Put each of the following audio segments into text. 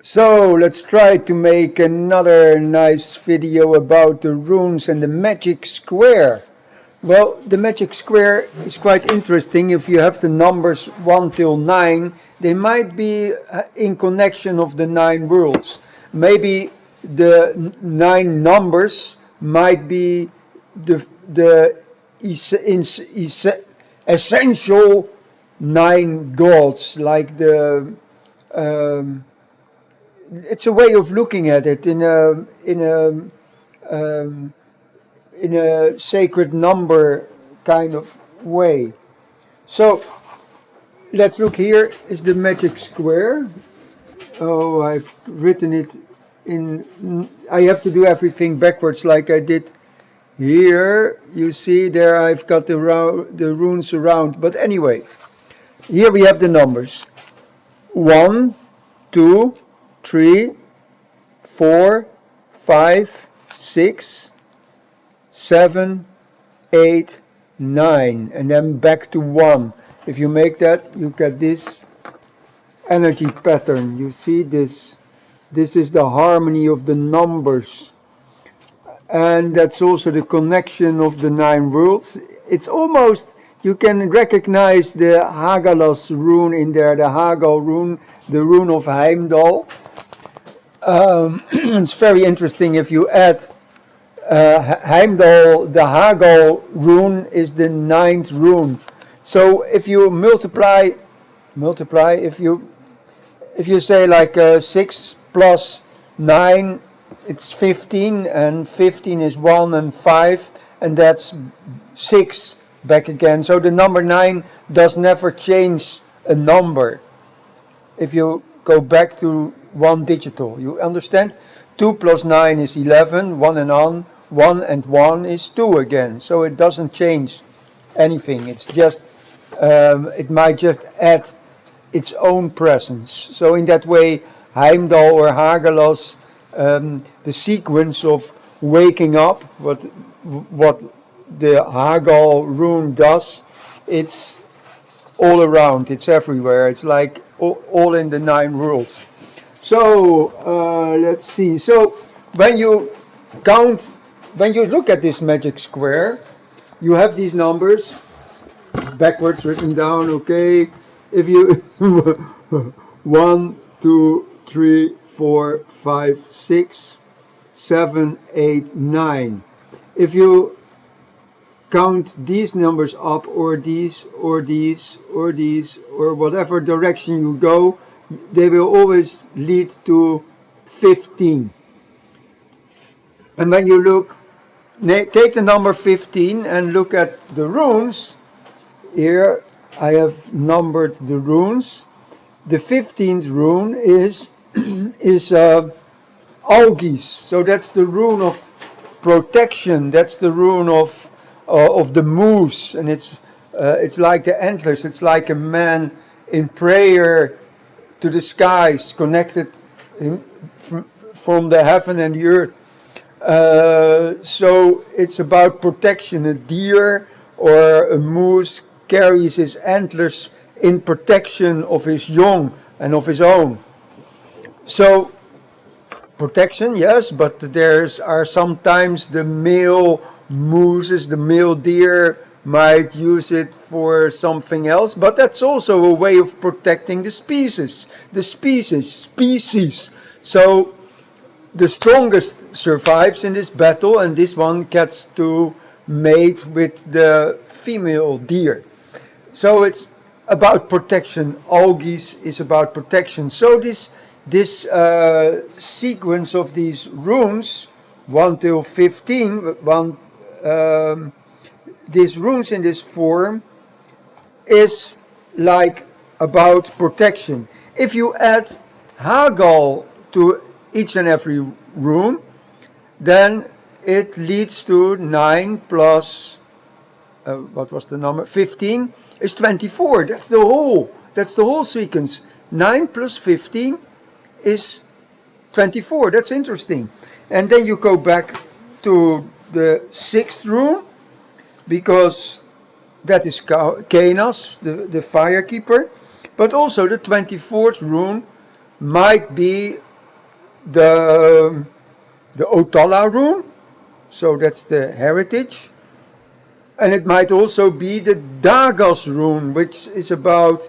So let's try to make another nice video about the runes and the magic square. Well, the magic square is quite interesting. If you have the numbers 1 till 9, they might be in connection of the 9 worlds. Maybe the 9 numbers might be the essential 9 gods, like um, it's a way of looking at it um, in a sacred number kind of way. So let's look. Here is the magic square. Oh, I've written it in. I have to do everything backwards like I did here. You see there I've got the runes around. But anyway, here we have the numbers. 1, 2, 3, 4, 5, 6, 7, 8, 9, and then back to 1. If you make that, you get this energy pattern. You see this? This is the harmony of the numbers. And that's also the connection of the 9 worlds. It's almost, you can recognize the Hagalas rune in there, the Hagal rune, the rune of Heimdall. It's very interesting if you add Heimdall, the Hagal rune is the 9th rune. So if you multiply, if you say like 6 plus 9, it's 15, and 15 is 1 and 5, and that's 6 back again. So the number 9 does never change a number if you go back to 1 digital. You understand? 2 plus 9 is 11, 1 and on. 1 and 1 is 2 again. So it doesn't change anything. It's just, it might just add its own presence. So in that way, Heimdall or Hagelos, the sequence of waking up, what the Hagal rune does, it's all around, it's everywhere. It's like all in the 9 worlds. So let's see. So when you look at this magic square, you have these numbers backwards written down. Okay, if you 1, 2, 3, 4, 5, 6, 7, 8, 9. If you count these numbers up, or these, or these, or these, or whatever direction you go, they will always lead to 15. And when you look, take the number 15 and look at the runes. Here I have numbered the runes. The 15th rune is Algis. So that's the rune of protection. That's the rune of the moose, and it's like the antlers. It's like a man in prayer to the skies, connected from the heaven and the earth. So it's about protection. A deer or a moose carries his antlers in protection of his young and of his own. So protection, yes, but there are sometimes the male mooses, the male deer might use it for something else, but that's also a way of protecting the species. So the strongest survives in this battle, and this one gets to mate with the female deer. So it's about protection. Algis is about protection. So this sequence of these runes, 1 till 15, these runes in this form is like about protection. If you add Hagal to each and every rune, then it leads to 9 plus, what was the number? 15 is 24. That's the whole sequence. 9 plus 15 is 24. That's interesting. And then you go back to the 6th rune, because that is Canas, the firekeeper. But also the 24th rune might be the Otala rune, so that's the heritage. And it might also be the Dagas rune, which is about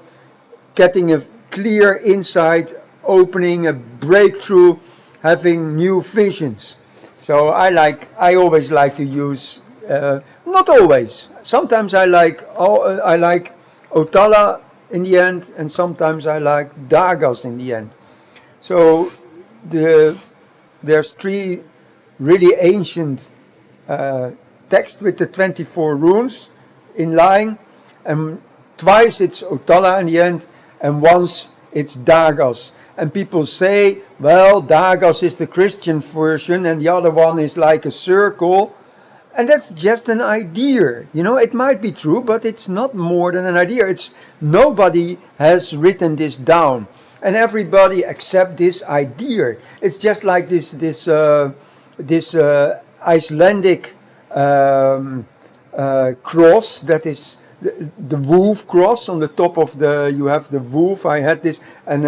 getting a clear insight, opening a breakthrough, having new visions. So I always like to use, not always. Sometimes I like Otala in the end, and sometimes I like Dagas in the end. So there's three really ancient texts with the 24 runes in line, and twice it's Otala in the end, and once it's Dagas. And people say, well, Dagas is the Christian version, and the other one is like a circle. And that's just an idea. It might be true, but it's not more than an idea. Nobody has written this down, and everybody accepts this idea. It's just like this Icelandic cross that is the wolf cross on the top of you have the wolf. I had this, and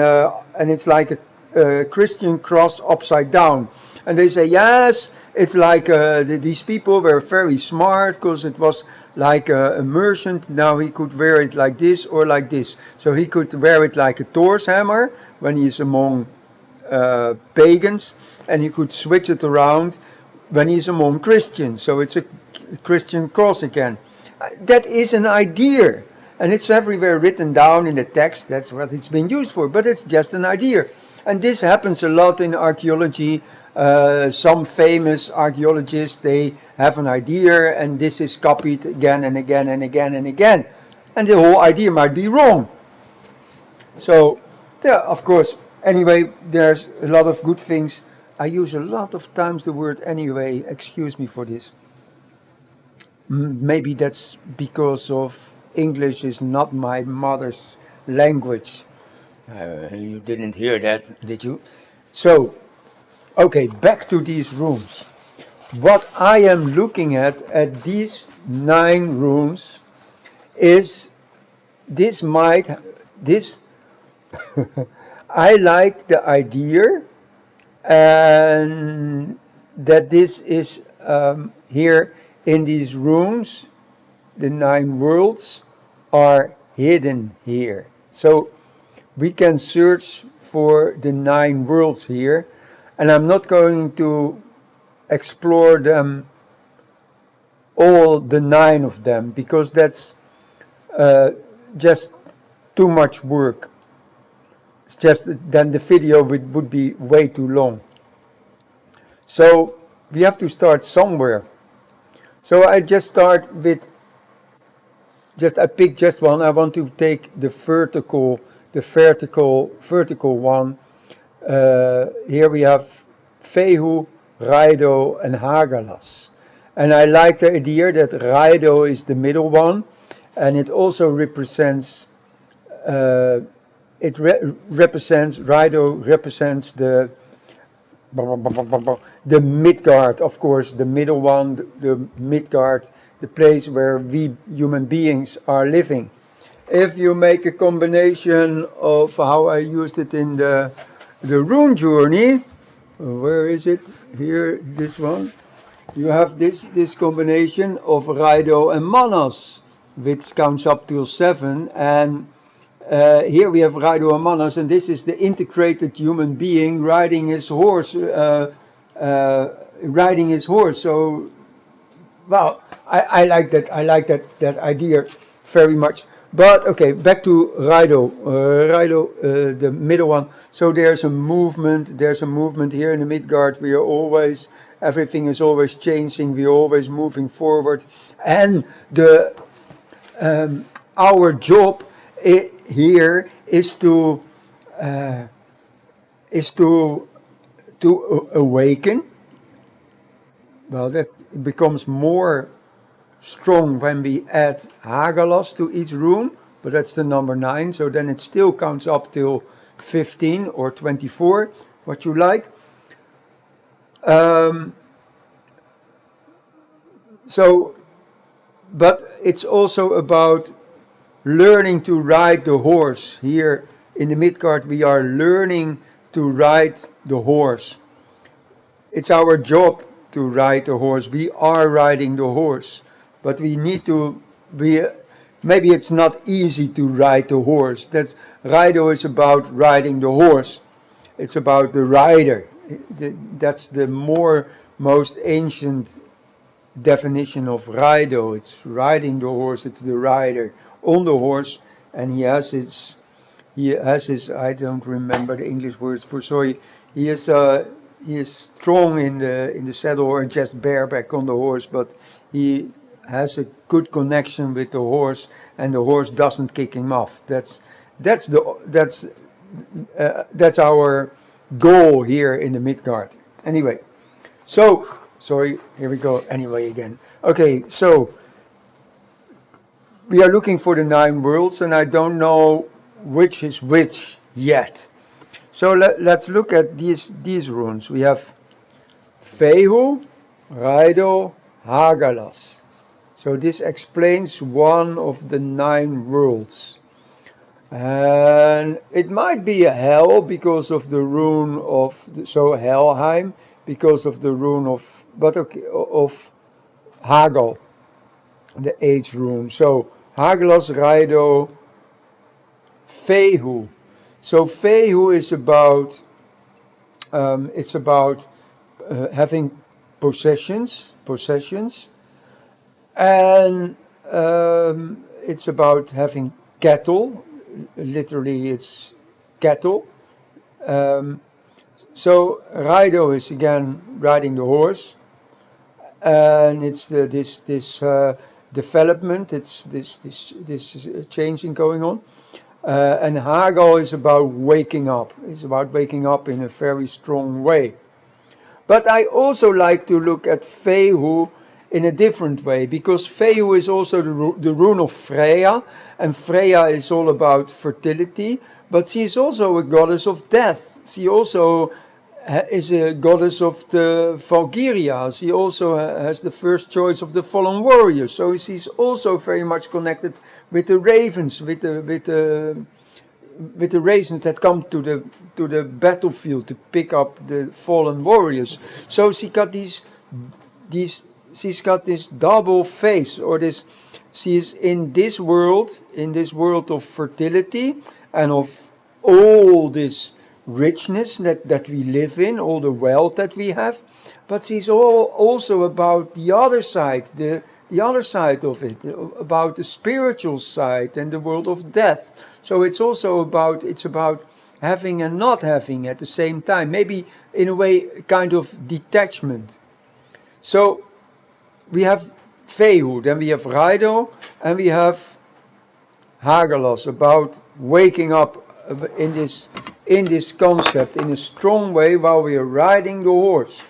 it's like a Christian cross upside down. And they say, yes, it's like these people were very smart because it was like a merchant. Now he could wear it like this or like this. So he could wear it like a Thor's hammer when he's among pagans, and he could switch it around when he's among Christians. So it's a Christian cross again. That is an idea, and it's everywhere written down in the text. That's what it's been used for, but it's just an idea. And this happens a lot in archaeology. Some famous archaeologists, they have an idea, and this is copied again and again and again and again. And the whole idea might be wrong. So, yeah, of course, anyway, there's a lot of good things. I use a lot of times the word anyway, excuse me for this. Maybe that's because of English is not my mother's language. You didn't hear that, did you? So, okay, back to these rooms. What I am looking at these 9 rooms is this I like the idea, and that this is here in these rooms, the 9 worlds are hidden here. So we can search for the 9 worlds here, and I'm not going to explore them, all the 9 of them, because that's just too much work. It's just then the video would be way too long. So we have to start somewhere. So I just start with I pick just one. I want to take the vertical one. Here we have Fehu, Raido, and Hagalas. And I like the idea that Raido is the middle one, and it also represents Raido represents the Midgard, of course, the middle one, the Midgard, the place where we human beings are living. If you make a combination of how I used it in the rune journey, where is it? Here, this one. You have this combination of Raido and Manas, which counts up till 7, and here we have Raido and Manas, and this is the integrated human being riding his horse. So, well, I like that. I like that idea very much. But okay, back to Raido. The middle one. So there's a movement. There's a movement here in the Midgard. Everything is always changing. We're always moving forward, and our job here is to awaken. Well, that becomes more strong when we add Hagalas to each rune, but that's the number 9. So then it still counts up till 15 or 24, what you like. But it's also about learning to ride the horse. Here in the Midgard we are learning to ride the horse. it's our job to ride the horse. We are riding the horse, but we need to be. Maybe it's not easy to ride the horse. That's Rido is about riding the horse. It's about the rider. That's the most ancient definition of rido. It's riding the horse. It's the rider on the horse, and he has his. I don't remember the English words for sorry. He is he is strong in the saddle or just bareback on the horse, but he has a good connection with the horse, and the horse doesn't kick him off. That's our goal here in the Midgard. Anyway, so sorry, here we go. Anyway, again. Okay, so we are looking for the 9 worlds, and I don't know which is which yet. So let's look at these runes. We have Fehu, Raido, Hagalas. So this explains one of the 9 worlds. And it might be a hell because of the rune of, so Helheim, because of the rune of, but okay, of Hagel, the H rune. So Hagalas, Raido, Fehu. So Fehu is about, it's about having possessions, and it's about having cattle. Literally, it's cattle. Um, so Rido is again riding the horse, and it's this development. It's this changing going on. And Hagel is about waking up. It's about waking up in a very strong way. But I also like to look at Fehu in a different way, because Fehu is also the rune of Freya, and Freya is all about fertility, but she is also a goddess of death. She also is a goddess of the Valkyria. She also has the first choice of the fallen warriors. So she's also very much connected with the ravens, with the ravens that come to the battlefield to pick up the fallen warriors. So she's got this double face, or this. She's in this world of fertility and of all this richness that we live in, all the wealth that we have, but she's also about the other side, the other side of it, about the spiritual side and the world of death. So it's about having and not having at the same time, maybe in a way kind of detachment. So we have Fehu, then we have Raido, and we have Hagalas, about waking up in this concept in a strong way while we are riding the horse.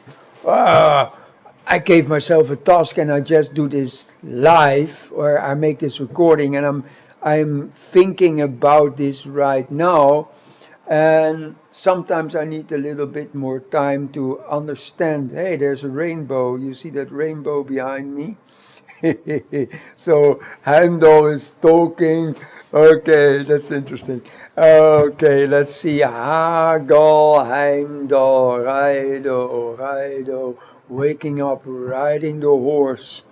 I gave myself a task and I just do this live, or I make this recording, and I'm thinking about this right now, and sometimes I need a little bit more time to understand. Hey, there's a rainbow. You see that rainbow behind me? So Heimdall is talking. Okay, that's interesting. Okay, let's see. Hagel, Heimdall, Raido, waking up, riding the horse,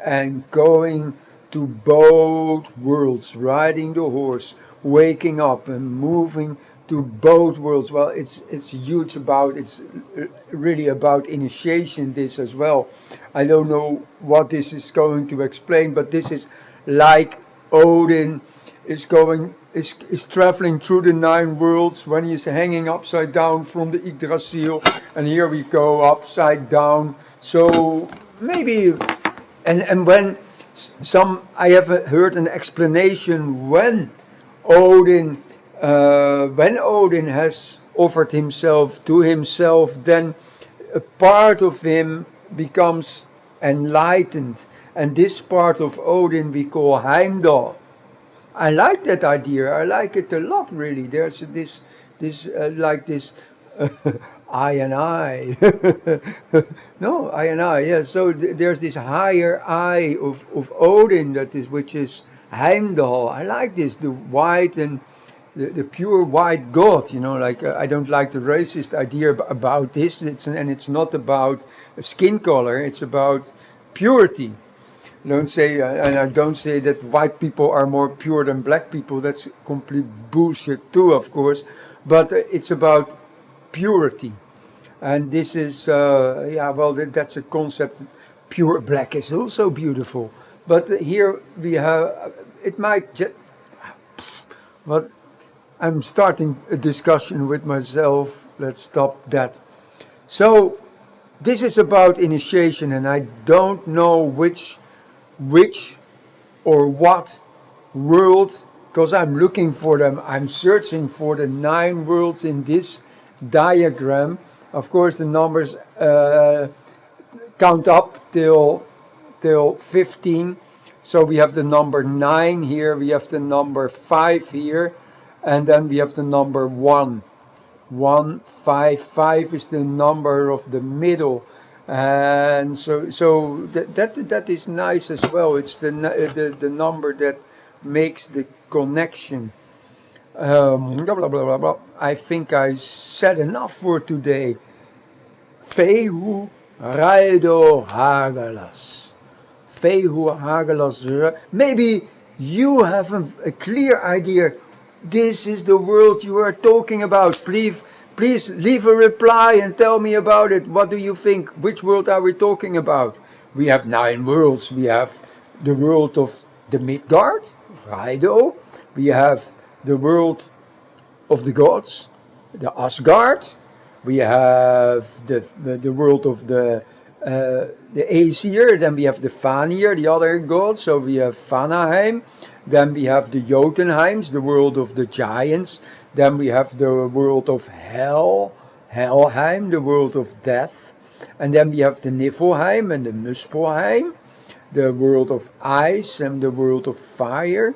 and going to both worlds, riding the horse, waking up and moving to both worlds. Well, it's huge about, it's really about initiation, this as well. I don't know what this is going to explain, but this is like Odin is traveling through the 9 worlds when he's hanging upside down from the Yggdrasil, and here we go upside down. So maybe, and when I have heard an explanation when Odin has offered himself to himself, then a part of him becomes enlightened, and this part of Odin we call Heimdall. I like that idea. I like it a lot, really. There's this like this I and I. No, I and I. Yeah. So there's this higher I of Odin which is Heimdall. I like this, the white and the pure white God. Like I don't like the racist idea about this. It's not about skin color. It's about purity. Don't say, and I don't say that white people are more pure than black people. That's complete bullshit too, of course. But it's about purity, and this is, yeah, well, that's a concept. Pure black is also beautiful, but here we have. It might, but I'm starting a discussion with myself. Let's stop that. So this is about initiation, and I don't know which or what world, because I'm looking for them. I'm searching for the 9 worlds in this diagram. Of course, the numbers count up till 15. So we have the number 9 here, we have the number 5 here, and then we have the number 1. 1, 5, 5 is the number of the middle. And so that is nice as well. It's the number that makes the connection. Blah, blah, blah, blah, blah. I think I said enough for today. Fehu Raido Hagelas. Fehu Hagelas. Maybe you have a clear idea. This is the world you are talking about. Please leave a reply and tell me about it. What do you think? Which world are we talking about? We have 9 worlds. We have the world of the Midgard, Raido. We have the world of the gods, the Asgard. We have the world of the Aesir. Then we have the Vanir, the other gods. So we have Vanaheim. Then we have the Jotunheims, the world of the giants. Then we have the world of Hell, Helheim, the world of death. And then we have the Niflheim and the Muspelheim, the world of ice and the world of fire.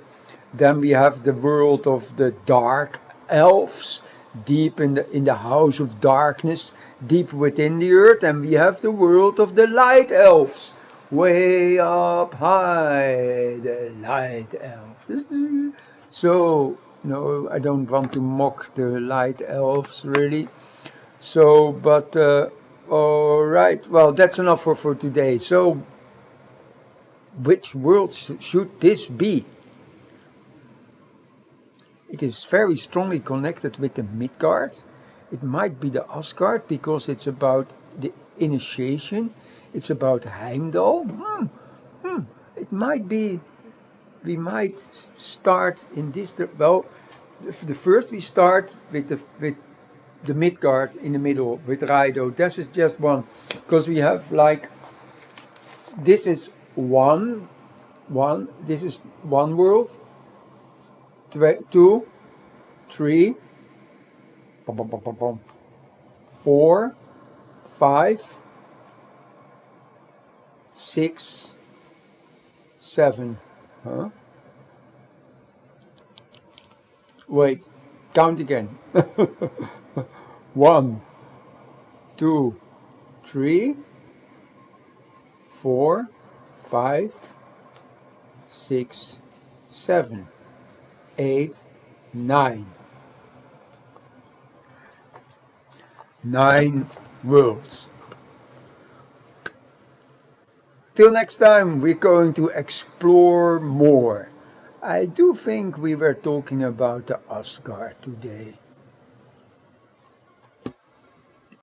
Then we have the world of the dark elves, deep in the house of darkness, deep within the earth. And we have the world of the light elves, way up high, the light elves. So, no, I don't want to mock the light elves, really. So, but, all right, well, that's enough for today. So, which world should this be? It is very strongly connected with the Midgard. It might be the Asgard because it's about the initiation. It's about Heimdall. It might be. We might start in this. Well, the first we start with the Midgard in the middle with Raido. This is just one, because we have like this is one. This is one world. 2, 3, 4, 5, 6, 7. Huh? Wait, count again. 1, 2, 3, 4, 5, 6, 7. 8, 9. 9 worlds. Till next time, we're going to explore more. I do think we were talking about the Asgard today.